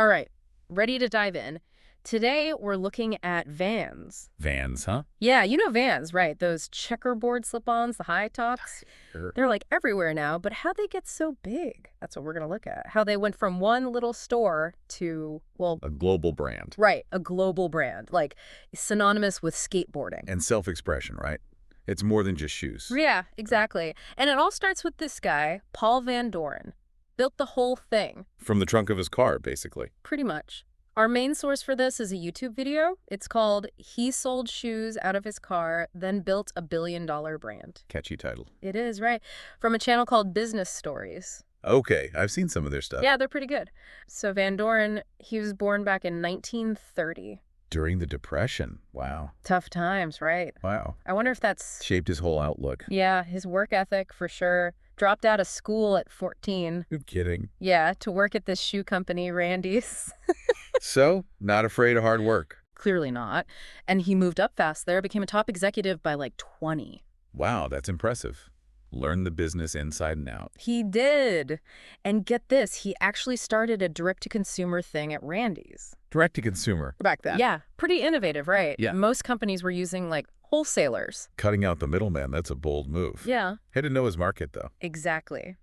All right, ready to dive in. Today, we're looking at Vans. Vans, huh? Yeah, you know Vans, right? Those checkerboard slip-ons, the high tops. Sure. They're like everywhere now, but how'd they get so big? That's what we're going to look at. How they went from one little store to, well, A global brand. right, a global brand, like synonymous with skateboarding. And self-expression, right? It's more than just shoes. Yeah, exactly. And it all starts with this guy, Paul Van Doren. Built the whole thing, From the trunk of his car, basically. pretty much. Our main source for this is a YouTube video. It's called He Sold Shoes Out of His Car, Then Built a Billion-Dollar Brand. Catchy title. It is, right? From a channel called Business Stories. Okay, I've seen some of their stuff. Yeah, they're pretty good. So Van Doren, he was born back in 1930. During the Depression. Wow. Tough times, right? Wow. I wonder if that's... Shaped his whole outlook. Yeah, his work ethic, for sure. Dropped out of school at 14. You're kidding. Yeah, to work at this shoe company, Randy's. So, not afraid of hard work. Clearly not. And he moved up fast there, became a top executive by like 20. Wow, that's impressive. Learn the business inside and out. He did. And get this, he actually started a direct-to-consumer thing at Randy's. Direct to consumer. Back then. Yeah, pretty innovative, right? Yeah. Most companies were using, like, wholesalers. Cutting out the middleman, that's a bold move. Yeah. Had to know his market, though. Exactly.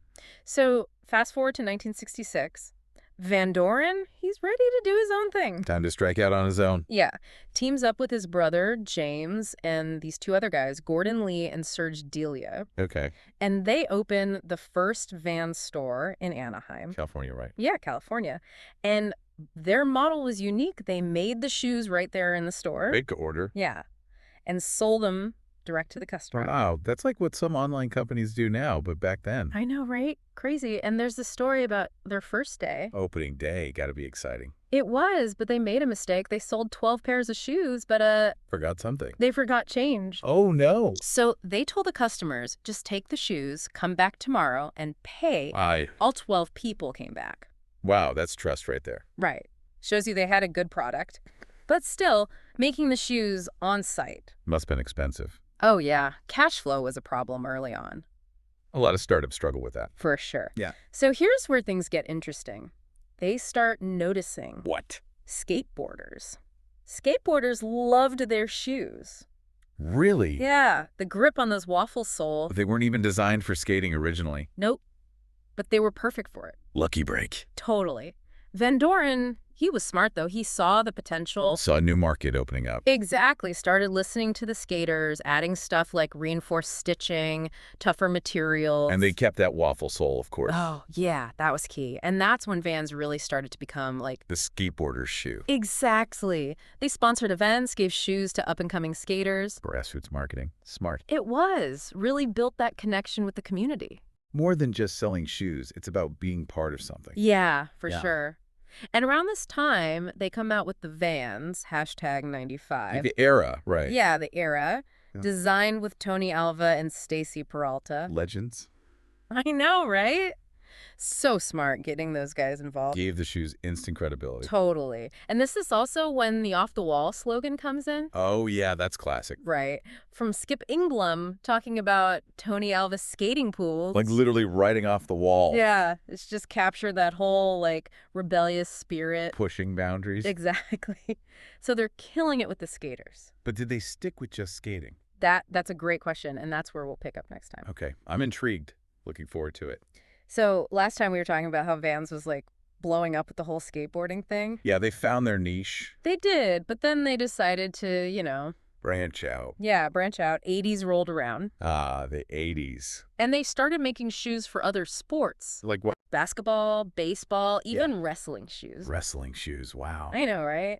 So, fast forward to 1966. Van Doren, he's ready to do his own thing. Time to strike out on his own. Yeah. Teams up with his brother, James, and these two other guys, Gordon Lee and Serge Delia. Okay. And they open the first Vans store in Anaheim. California, right. Yeah, California. And their model was unique. They made the shoes right there in the store. Big to order. Yeah. And sold them direct to the customer. Wow, that's like what some online companies do now, but back then. I know, right? Crazy. And there's the story about their first day. Opening day, gotta be exciting. It was, but they made a mistake. They sold 12 pairs of shoes, but Forgot something. they forgot change. Oh, no. So they told the customers, just take the shoes, come back tomorrow, and pay. All 12 people came back. Wow, that's trust right there. Right. Shows you they had a good product. But still, making the shoes on site. Must have been expensive. Oh, yeah. Cash flow was a problem early on. A lot of startups struggle with that. For sure. Yeah. So here's where things get interesting. They start noticing What? skateboarders. Skateboarders loved their shoes. Really? Yeah, the grip on those waffle sole. They weren't even designed for skating originally. Nope. But they were perfect for it. Lucky break. Totally. Van Doren, he was smart, though. He saw the potential. Saw a new market opening up. Exactly. Started listening to the skaters, adding stuff like reinforced stitching, tougher materials. And they kept that waffle sole, of course. Oh, yeah, that was key. And that's when Vans really started to become like... The skateboarder's shoe. Exactly. They sponsored events, gave shoes to up-and-coming skaters. Grassroots marketing. Smart. It was. Really built that connection with the community. More than just selling shoes, it's about being part of something. Yeah, for Yeah. sure. And around this time, they come out with the Vans, #95. The era, right. Yeah, the era. Yeah. Designed with Tony Alva and Stacy Peralta. Legends. I know, right? So smart getting those guys involved. Gave the shoes instant credibility. Totally. And this is also when the off the wall slogan comes in. Oh, yeah, that's classic. Right. From Skip Inglum talking about Tony Alva's skating pools. Like literally writing off the wall. Yeah, it's just captured that whole, like, rebellious spirit. Pushing boundaries. Exactly. So they're killing it with the skaters. But did they stick with just skating? That's a great question, and that's where we'll pick up next time. Okay, I'm intrigued. Looking forward to it. So last time we were talking about how Vans was, like, blowing up with the whole skateboarding thing. Yeah, they found their niche. They did, but then they decided to, Branch out. yeah, branch out. 80s rolled around. Ah, the 80s. And they started making shoes for other sports. Like what? Basketball, baseball, even wrestling shoes. Wrestling shoes. Wow. I know, right?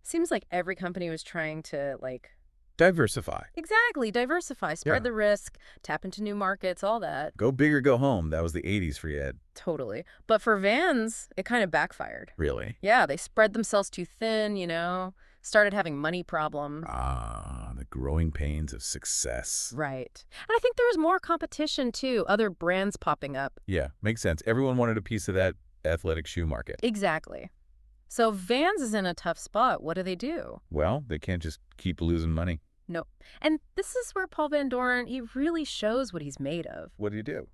Seems like every company was trying to, like... Diversify. Exactly, diversify, spread Yeah. the risk, tap into new markets, all that. Go big or go home. That was the 80s for you, Ed. Totally. But for Vans, it kind of backfired. Really? Yeah, they spread themselves too thin, started having money problems. Ah, the growing pains of success. Right. And I think there was more competition, too, other brands popping up. Yeah, makes sense. Everyone wanted a piece of that athletic shoe market. Exactly. So Vans is in a tough spot. What do? Well, they can't just keep losing money. Nope. And this is where Paul Van Doren, he really shows what he's made of. What do you do?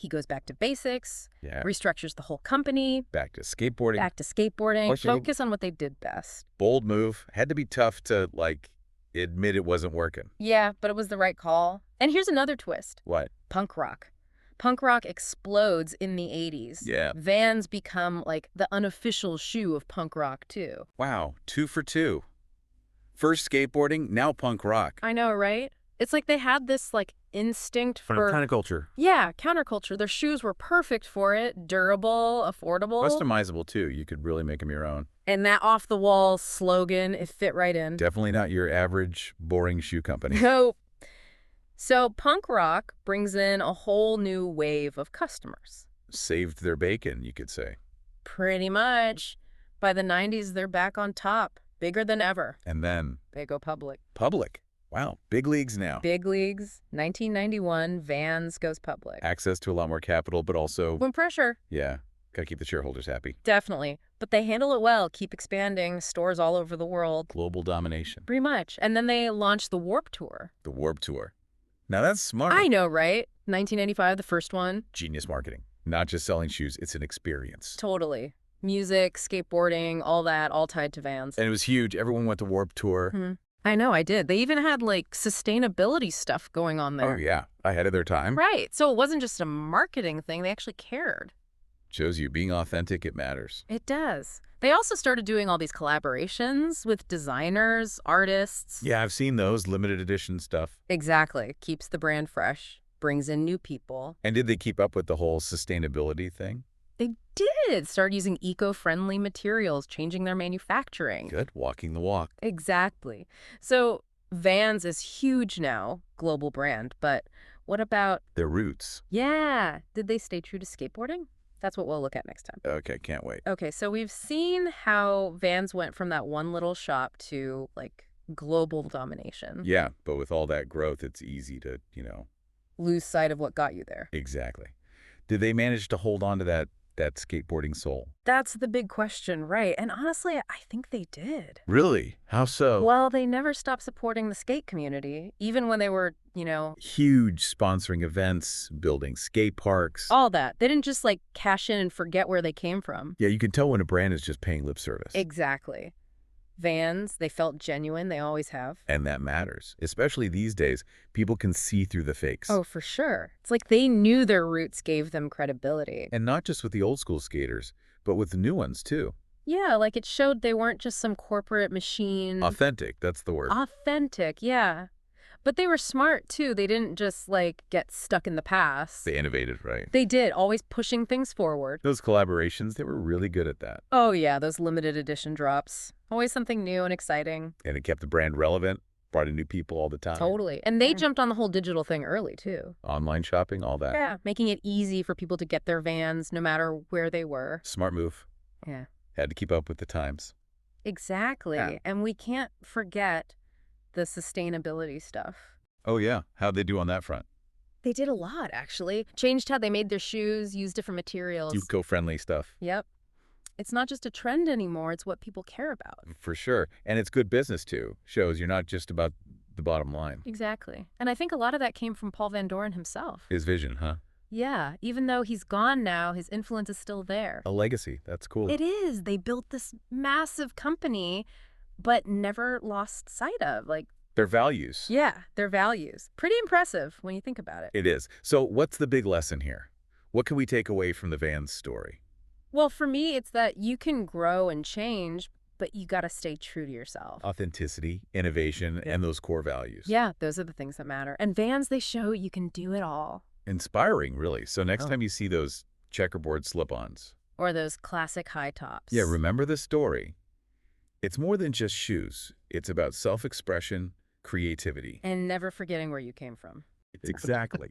He goes back to basics, Yeah. restructures the whole company, Back to skateboarding. back to skateboarding, Also- focus on what they did best. Bold move. Had to be tough to, like, admit it wasn't working. Yeah, but it was the right call. And here's another twist. What? Punk rock. Punk rock explodes in the 80s. Yeah. Vans become like the unofficial shoe of punk rock, too. Wow. 2 for 2. First skateboarding, now punk rock. I know, right? It's like they had this like instinct for Counterculture. Yeah, counterculture. Their shoes were perfect for it, durable, affordable. Customizable, too. You could really make them your own. And that off-the-wall slogan, it fit right in. Definitely not your average, boring shoe company. Nope. So punk rock brings in a whole new wave of customers. Saved their bacon, you could say. Pretty much. By the 90s, they're back on top, bigger than ever. And then They go public. public. Wow. Big leagues now. Big leagues, 1991, Vans goes public. Access to a lot more capital, but also, When pressure, yeah, gotta keep the shareholders happy. definitely. But they handle it well, keep expanding, stores all over the world. Global domination. Pretty much. And then they launched the Warp Tour. The Warp Tour. Now that's smart. I know, right? 1995, the first one. Genius marketing. Not just selling shoes, it's an experience. Totally. Music, skateboarding, all that, all tied to Vans. And it was huge. Everyone went to Warp Tour. I know, I did. They even had, like, sustainability stuff going on there. Oh, yeah. Ahead of their time. Right. So it wasn't just a marketing thing. They actually cared. Shows you being authentic, it matters. It does. They also started doing all these collaborations with designers, artists. Yeah, I've seen those limited edition stuff. Exactly. Keeps the brand fresh, brings in new people. And did they keep up with the whole sustainability thing? They did start using eco-friendly materials, changing their manufacturing. Good. Walking the walk. Exactly. So Vans is huge now, global brand, but what about, Their roots. yeah, did they stay true to skateboarding? That's what we'll look at next time. Okay, can't wait. Okay, so we've seen how Vans went from that one little shop to, like, global domination. Yeah, but with all that growth, it's easy to, Lose sight of what got you there. exactly. Did they manage to hold on to that skateboarding soul? That's the big question, right? And honestly, I think they did. Really? How so? Well, they never stopped supporting the skate community, even when they were, Huge sponsoring events, building skate parks. all that. They didn't just, like, cash in and forget where they came from. Yeah, you can tell when a brand is just paying lip service. Exactly. Vans, they felt genuine. They always have. And that matters. Especially these days, people can see through the fakes. Oh, for sure. It's like they knew their roots gave them credibility. And not just with the old school skaters, but with the new ones too. Yeah, like it showed they weren't just some corporate machine. Authentic, that's the word. Authentic, yeah. But they were smart, too. They didn't just, like, get stuck in the past. They innovated, right? They did, always pushing things forward. Those collaborations, they were really good at that. Oh, yeah, those limited edition drops. Always something new and exciting. And it kept the brand relevant, brought in new people all the time. Totally. And they jumped on the whole digital thing early, too. Online shopping, all that. Yeah, making it easy for people to get their Vans no matter where they were. Smart move. Yeah. Had to keep up with the times. Exactly. Yeah. And we can't forget the sustainability stuff. Oh, yeah. How'd they do on that front? They did a lot, actually. Changed how they made their shoes, used different materials. Eco-friendly stuff. Yep. It's not just a trend anymore. It's what people care about. For sure. And it's good business, too. Shows you're not just about the bottom line. Exactly. And I think a lot of that came from Pual Van Doren himself. His vision, huh? Yeah. Even though he's gone now, his influence is still there. A legacy. That's cool. It is. They built this massive company, but never lost sight of, like, Their values. yeah, their values. Pretty impressive when you think about it. It is. So what's the big lesson here? What can we take away from the Vans story? Well, for me, it's that you can grow and change, but you got to stay true to yourself. Authenticity, innovation, and those core values. Yeah, those are the things that matter. And Vans, they show you can do it all. Inspiring, really. So next time you see those checkerboard slip-ons. Or those classic high tops. Yeah, remember this story. It's more than just shoes. It's about self-expression, creativity. And never forgetting where you came from. Exactly.